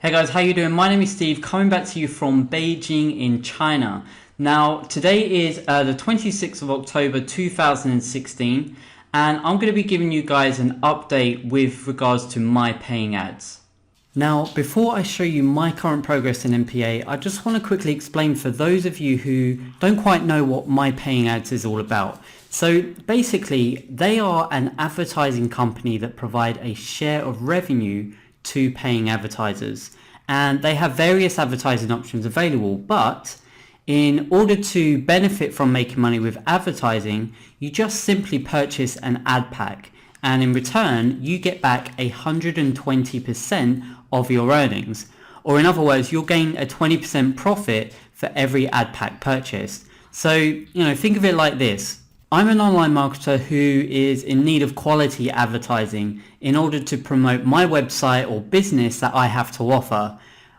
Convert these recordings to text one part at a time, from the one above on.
Hey guys, how you doing? My name is Steve, coming back to you from Beijing in China. Now, today is the 26th of October 2016, and I'm going to be giving you guys an update with regards to my paying ads. Now, before I show you my current progress in MPA, I just want to quickly explain for those of you who don't quite know what my paying ads is all about. So basically, they are an advertising company that provide a share of revenue to paying advertisers, and they have various advertising options available, but in order to benefit from making money with advertising, you just simply purchase an ad pack, and in return you get back 120% of your earnings, or in other words, you'll gain a 20% profit for every ad pack purchased. So think of it like this. I'm an online marketer who is in need of quality advertising in order to promote my website or business that I have to offer.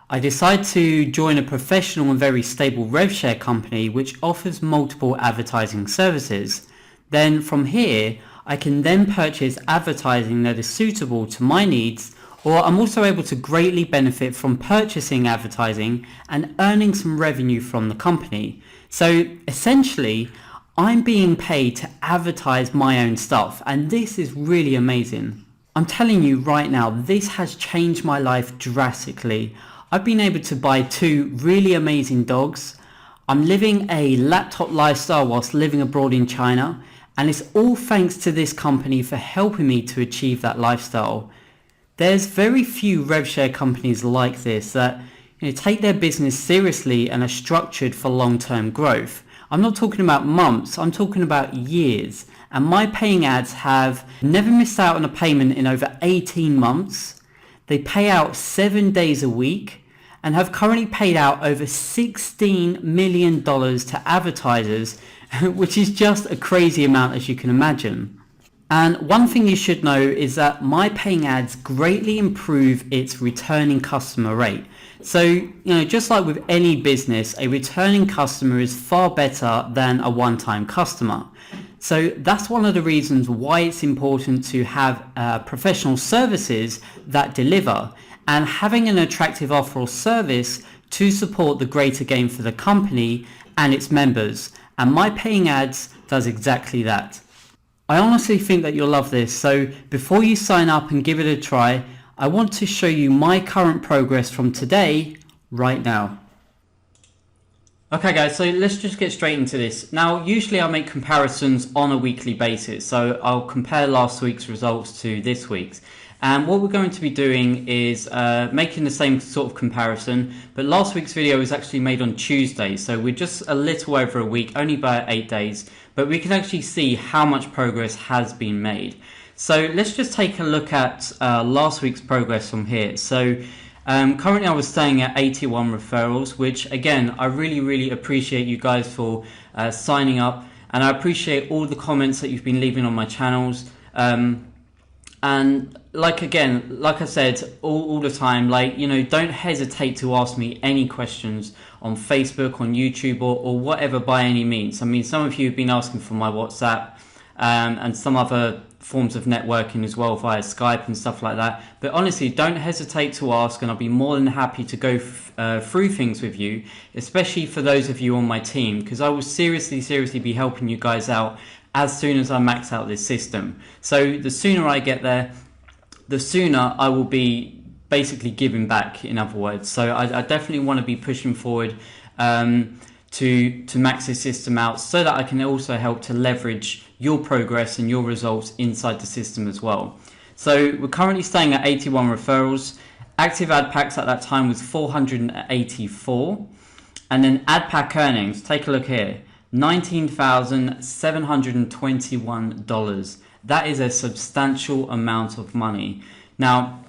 I decide to join a professional and very stable rev share company which offers multiple advertising services. Then from here, I can then purchase advertising that is suitable to my needs, or I'm also able to greatly benefit from purchasing advertising and earning some revenue from the company. So essentially, I'm being paid to advertise my own stuff, and this is really amazing. I'm telling you right now, this has changed my life drastically. I've been able to buy 2 really amazing dogs. I'm living a laptop lifestyle whilst living abroad in China, and it's all thanks to this company for helping me to achieve that lifestyle. There's very few rev share companies like this that take their business seriously and are structured for long-term growth. I'm not talking about months, I'm talking about years. And my paying ads have never missed out on a payment in over 18 months. They pay out 7 days a week and have currently paid out over $16 million to advertisers, which is just a crazy amount, as you can imagine. And one thing you should know is that my paying ads greatly improve its returning customer rate. So, just like with any business, a returning customer is far better than a one-time customer. So that's one of the reasons why it's important to have professional services that deliver, and having an attractive offer or service to support the greater gain for the company and its members. And my paying ads does exactly that. I honestly think that you'll love this, so before you sign up and give it a try, I want to show you my current progress from today, right now. Okay guys, so let's just get straight into this. Now, usually I make comparisons on a weekly basis, so I'll compare last week's results to this week's. And what we're going to be doing is making the same sort of comparison, but last week's video was actually made on Tuesday, so we're just a little over a week, only by 8 days, but we can actually see how much progress has been made. So let's just take a look at last week's progress from here. So currently I was staying at 81 referrals, which again, I really appreciate you guys for signing up, and I appreciate all the comments that you've been leaving on my channels. And like I said all the time, don't hesitate to ask me any questions on Facebook, on YouTube, or whatever by any means. I mean, some of you have been asking for my WhatsApp and some other forms of networking as well via Skype and stuff like that. But honestly, don't hesitate to ask, and I'll be more than happy to go through things with you, especially for those of you on my team, because I will seriously be helping you guys out as soon as I max out this system. So the sooner I get there, the sooner I will be basically giving back, in other words. So I definitely want to be pushing forward to max this system out, so that I can also help to leverage your progress and your results inside the system as well. So we're currently staying at 81 referrals. Active ad packs at that time was 484. And then ad pack earnings, take a look here. $19,721. That is a substantial amount of money. Now,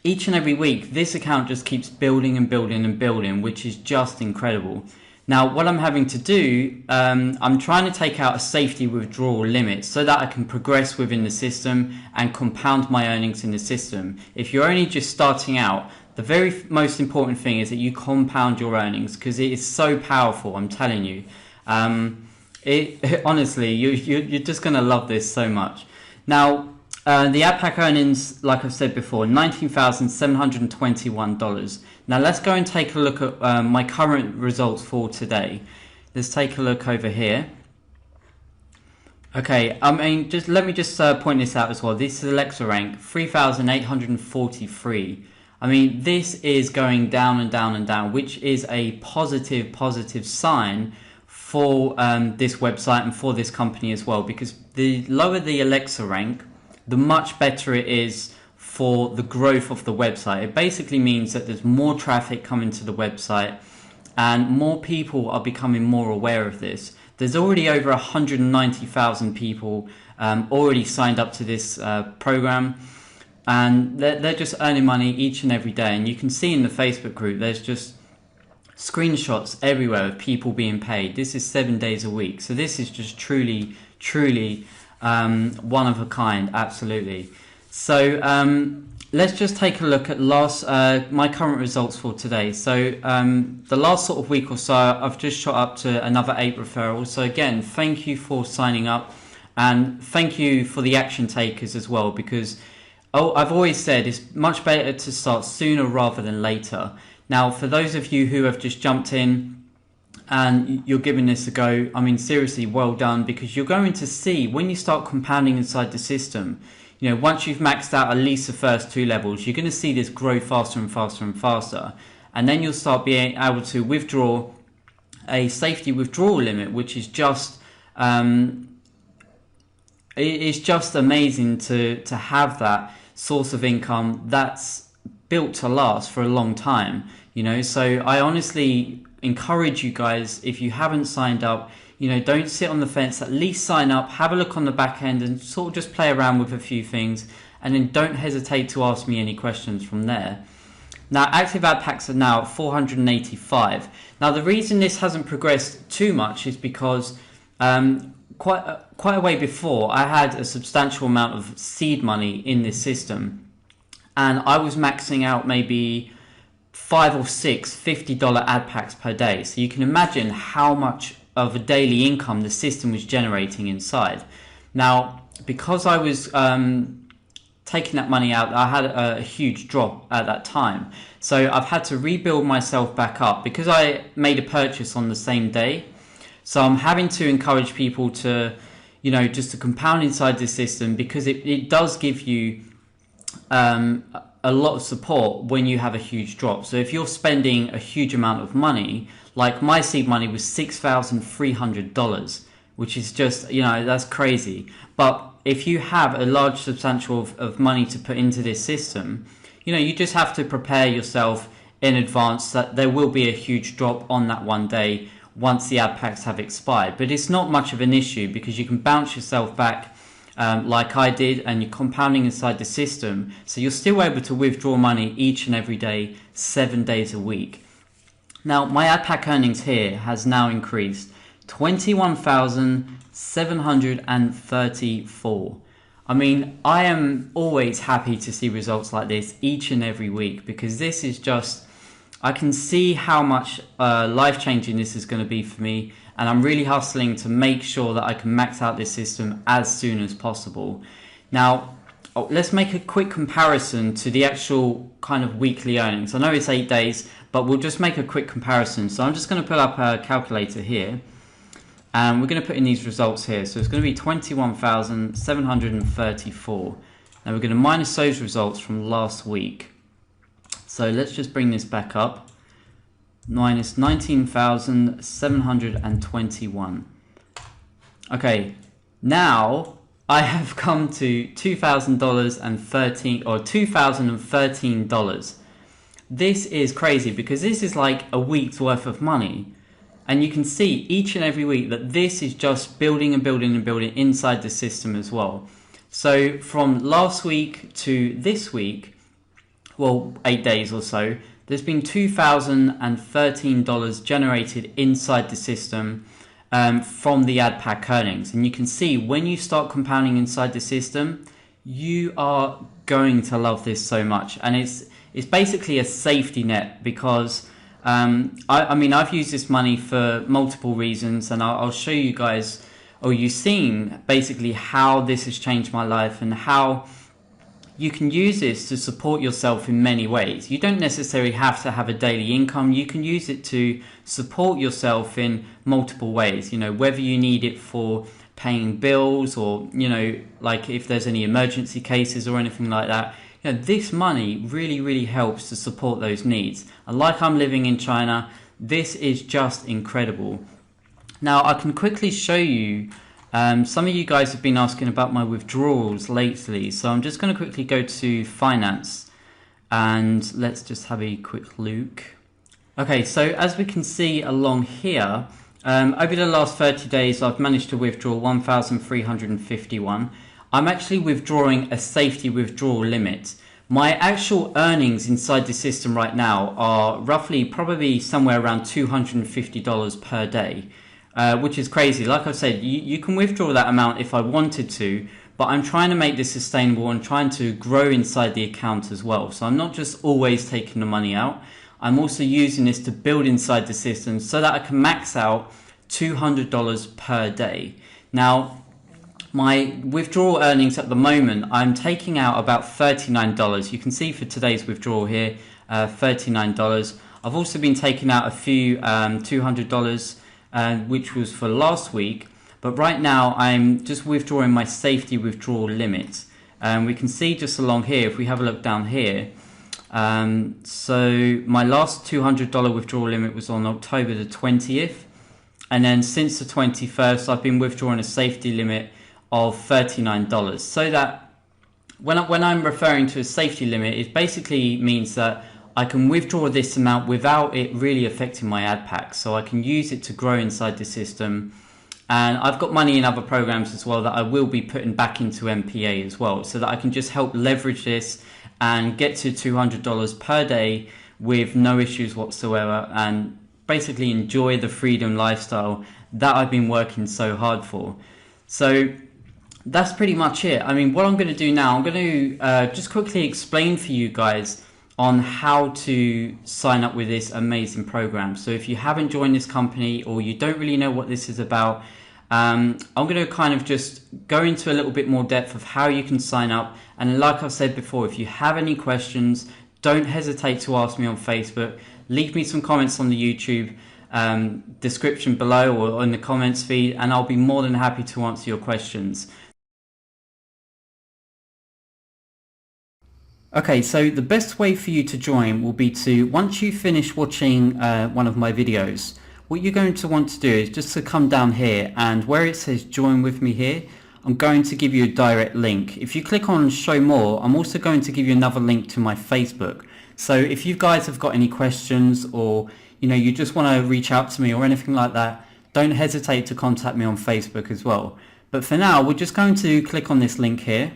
each and every week, this account just keeps building and building, which is just incredible. Now, what I'm having to do, I'm trying to take out a safety withdrawal limit so that I can progress within the system and compound my earnings in the system. If you're only just starting out, the very most important thing is that you compound your earnings, because it is so powerful, I'm telling you. Honestly, you're just going to love this so much. Now, The ad pack earnings, like I've said before, $19,721. Now let's go and take a look at my current results for today. Let's take a look over here. Okay, I mean, let me point this out as well. This is Alexa rank 3,843. I mean, this is going down and down and down, which is a positive sign for this website and for this company as well, because the lower the Alexa rank, the much better it is for the growth of the website. It basically means that there's more traffic coming to the website and more people are becoming more aware of this. There's already over 190,000 people already signed up to this program, and they're just earning money each and every day. And you can see in the Facebook group, there's just screenshots everywhere of people being paid. This is 7 days a week. So this is just truly one of a kind, absolutely. So let's just take a look at my current results for today. So the last sort of week or so, I've just shot up to another 8 referrals. So again, thank you for signing up, and thank you for the action takers as well, because I've always said it's much better to start sooner rather than later. Now, for those of you who have just jumped in and you're giving this a go, I mean, seriously, well done, because you're going to see when you start compounding inside the system, you know, once you've maxed out at least the first 2 levels, you're going to see this grow faster and faster and faster. And then you'll start being able to withdraw a safety withdrawal limit, which is just, it's just amazing to have that source of income that's built to last for a long time, you know. So I honestly encourage you guys, if you haven't signed up, you know, don't sit on the fence, at least sign up, have a look on the back end and sort of just play around with a few things, and then don't hesitate to ask me any questions from there. Now, active ad packs are now at 485. Now, the reason this hasn't progressed too much is because quite a way before, I had a substantial amount of seed money in this system, and I was maxing out maybe 5 or 6 $50 ad packs per day. So you can imagine how much of a daily income the system was generating inside. Now, because I was taking that money out, I had a huge drop at that time. So I've had to rebuild myself back up because I made a purchase on the same day. So I'm having to encourage people to, you know, just to compound inside the system, because it does give you a lot of support when you have a huge drop. So if you're spending a huge amount of money, like my seed money was $6,300, which is just, you know, that's crazy. But if you have a large substantial of money to put into this system, you know, you just have to prepare yourself in advance that there will be a huge drop on that one day once the ad packs have expired. But it's not much of an issue because you can bounce yourself back like I did, and you're compounding inside the system, so you're still able to withdraw money each and every day, 7 days a week. Now, my ad pack earnings here has now increased 21,734. I mean, I am always happy to see results like this each and every week, because this is just, I can see how much life-changing this is going to be for me, and I'm really hustling to make sure that I can max out this system as soon as possible. Now, let's make a quick comparison to the actual kind of weekly earnings. I know it's 8 days, but we'll just make a quick comparison. So I'm just going to put up a calculator here, and we're going to put in these results here. So it's going to be 21,734. Now we're going to minus those results from last week. So let's just bring this back up. Minus 19,721. Okay, now I have come to $2,013. This is crazy because this is like a week's worth of money, and you can see each and every week that this is just building and building and building inside the system as well. So from last week to this week, well, 8 days or so, there's been $2,013 generated inside the system from the ad pack earnings. And you can see when you start compounding inside the system, you are going to love this so much. And it's basically a safety net, because I mean, I've used this money for multiple reasons, and I'll show you guys or you've seen basically how this has changed my life and how you can use this to support yourself in many ways. You don't necessarily have to have a daily income. You can use it to support yourself in multiple ways, you know, whether you need it for paying bills or, you know, like if there's any emergency cases or anything like that. You know, this money really helps to support those needs. And like I'm living in China, this is just incredible. Now I can quickly show you, some of you guys have been asking about my withdrawals lately, so I'm just going to quickly go to finance and let's just have a quick look. Okay, so as we can see along here, over the last 30 days I've managed to withdraw 1,351. I'm actually withdrawing a safety withdrawal limit. My actual earnings inside the system right now are roughly probably somewhere around $250 per day. Which is crazy. Like I said, you can withdraw that amount if I wanted to, but I'm trying to make this sustainable and trying to grow inside the account as well. So I'm not just always taking the money out. I'm also using this to build inside the system so that I can max out $200 per day. Now, my withdrawal earnings at the moment, I'm taking out about $39. You can see for today's withdrawal here, $39. I've also been taking out a few $200, which was for last week, but right now I'm just withdrawing my safety withdrawal limit. We can see just along here, if we have a look down here, so my last $200 withdrawal limit was on October the 20th, and then since the 21st I've been withdrawing a safety limit of $39. So that when I'm referring to a safety limit, it basically means that I can withdraw this amount without it really affecting my ad pack. So I can use it to grow inside the system. And I've got money in other programs as well that I will be putting back into MPA as well, so that I can just help leverage this and get to $200 per day with no issues whatsoever, and basically enjoy the freedom lifestyle that I've been working so hard for. So that's pretty much it. I mean, what I'm going to do now, I'm going to just quickly explain for you guys on how to sign up with this amazing program. So if you haven't joined this company or you don't really know what this is about, I'm going to kind of just go into a little bit more depth of how you can sign up. And like I've said before, if you have any questions, don't hesitate to ask me on Facebook. Leave me some comments on the YouTube description below or in the comments feed, and I'll be more than happy to answer your questions. Okay, so the best way for you to join will be to, once you finish watching one of my videos, what you're going to want to do is just to come down here, and where it says join with me here, I'm going to give you a direct link. If you click on show more, I'm also going to give you another link to my Facebook. So if you guys have got any questions, or you just want to reach out to me or anything like that, don't hesitate to contact me on Facebook as well. But for now, we're just going to click on this link here.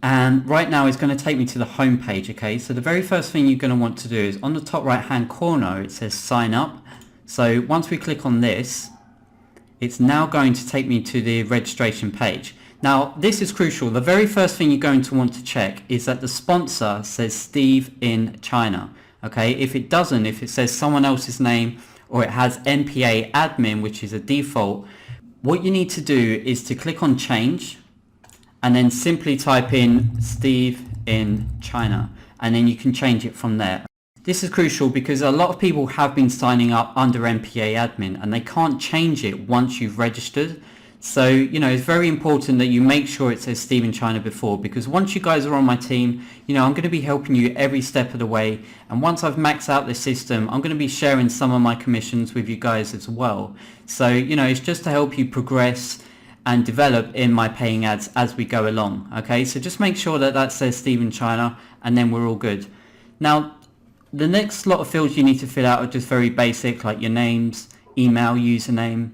And right now it's going to take me to the home page. Okay, so the very first thing you're going to want to do is on the top right hand corner it says sign up. So once we click on this, it's now going to take me to the registration page. Now this is crucial. The very first thing you're going to want to check is that the sponsor says Steve in China. Okay, if it doesn't, if it says someone else's name, or it has MPA admin, which is a default, what you need to do is to click on change, and then simply type in Steve in China, and then you can change it from there. This is crucial because a lot of people have been signing up under MPA admin and they can't change it once you've registered. So, it's very important that you make sure it says Steve in China before, because once you guys are on my team, I'm going to be helping you every step of the way. And once I've maxed out the system, I'm going to be sharing some of my commissions with you guys as well. So, it's just to help you progress and develop in my paying ads as we go along. Okay, so just make sure that says Steve in China, and then we're all good. Now, the next lot of fields you need to fill out are just very basic, like your names, email, username,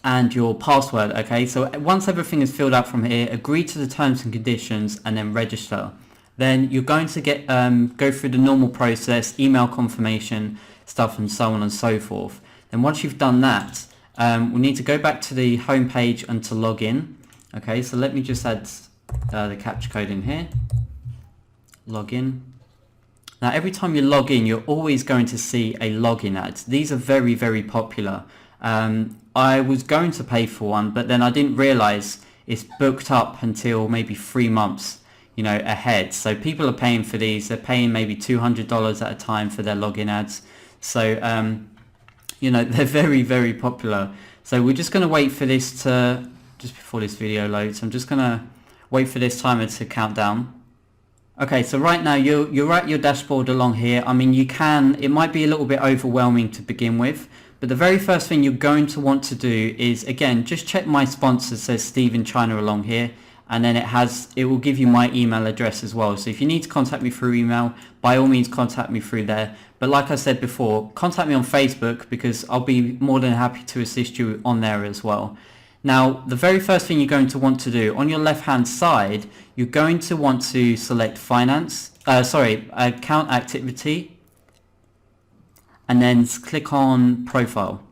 and your password. Okay, so once everything is filled out from here, agree to the terms and conditions, and then register. Then you're going to get go through the normal process, email confirmation stuff, and so on and so forth. Then once you've done that, we need to go back to the home page and to log in. Okay, so let me just add the captcha code in here. Log in. Now every time you log in, you're always going to see a login ad. These are very, very popular. I was going to pay for one, but then I didn't realize it's booked up until maybe 3 months, ahead. So people are paying for these. They're paying maybe $200 at a time for their login ads. So, they're very, very popular. So we're just going to wait for this to, just before this video loads, I'm just going to wait for this timer to count down. Okay, so right now you're at your dashboard along here. I mean, it might be a little bit overwhelming to begin with, but the very first thing you're going to want to do is, again, just check my sponsor, says Steve in China along here, and then it will give you my email address as well. So if you need to contact me through email, by all means contact me through there. But like I said before, contact me on Facebook because I'll be more than happy to assist you on there as well. Now, the very first thing you're going to want to do, on your left-hand side, you're going to want to select account activity, and then click on profile.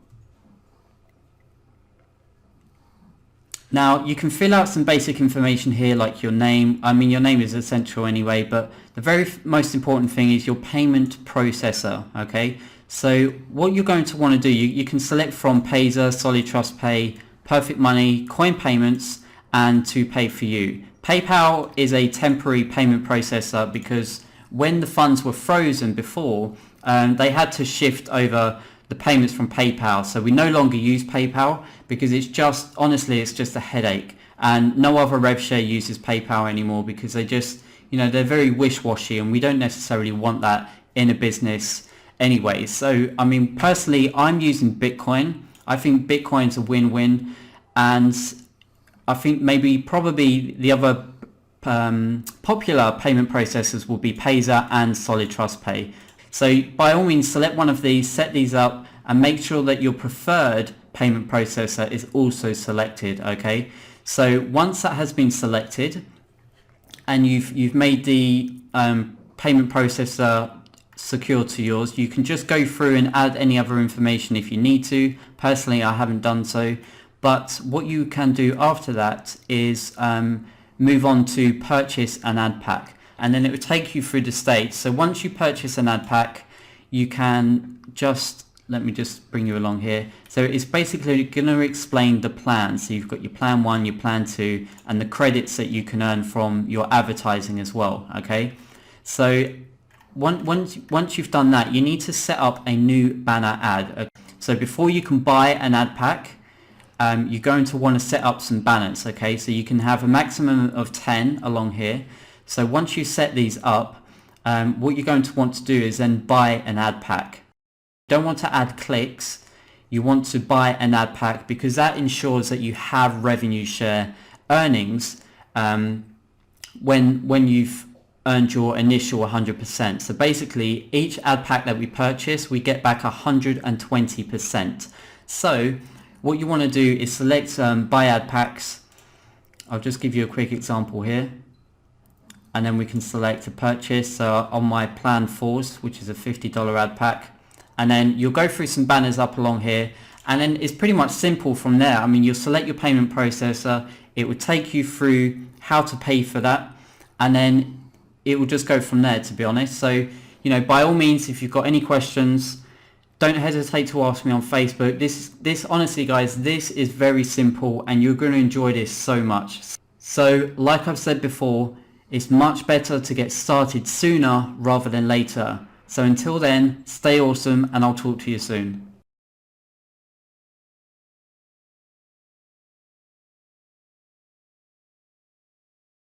Now, you can fill out some basic information here like your name. I mean, your name is essential anyway, but the very most important thing is your payment processor, okay? So what you're going to want to do, you can select from Payzer, Solid Trust Pay, Perfect Money, Coin Payments, and To Pay For You. PayPal is a temporary payment processor because when the funds were frozen before, they had to shift over the payments from PayPal. So we no longer use PayPal because it's just a headache. And no other rev share uses PayPal anymore because they just, they're very wish-washy, and we don't necessarily want that in a business anyway. So, I mean, personally, I'm using Bitcoin. I think Bitcoin's a win-win, and I think probably the other popular payment processors will be Payzer and Solid Trust Pay. So by all means, select one of these, set these up, and make sure that your preferred payment processor is also selected, okay? So once that has been selected, and you've made the payment processor secure to yours, you can just go through and add any other information if you need to. Personally, I haven't done so, but what you can do after that is move on to purchase an ad pack, and then it will take you through the stage. So once you purchase an ad pack, you can let me just bring you along here. So it's basically going to explain the plan. So you've got your plan 1, your plan 2, and the credits that you can earn from your advertising as well, okay? So once you've done that, you need to set up a new banner ad. Okay? So before you can buy an ad pack, you're going to want to set up some banners, okay? So you can have a maximum of 10 along here. So once you set these up, what you're going to want to do is then buy an ad pack. You don't want to add clicks, you want to buy an ad pack because that ensures that you have revenue share earnings when you've earned your initial 100%. So basically, each ad pack that we purchase, we get back 120%. So what you want to do is select buy ad packs. I'll just give you a quick example here. And then we can select a purchase. So on my plan 4s, which is a $50 ad pack. And then you'll go through some banners up along here. And then it's pretty much simple from there. I mean, you'll select your payment processor. It will take you through how to pay for that. And then it will just go from there, to be honest. So, by all means, if you've got any questions, don't hesitate to ask me on Facebook. This honestly, guys, this is very simple and you're going to enjoy this so much. So, like I've said before, it's much better to get started sooner rather than later. So until then, stay awesome and I'll talk to you soon.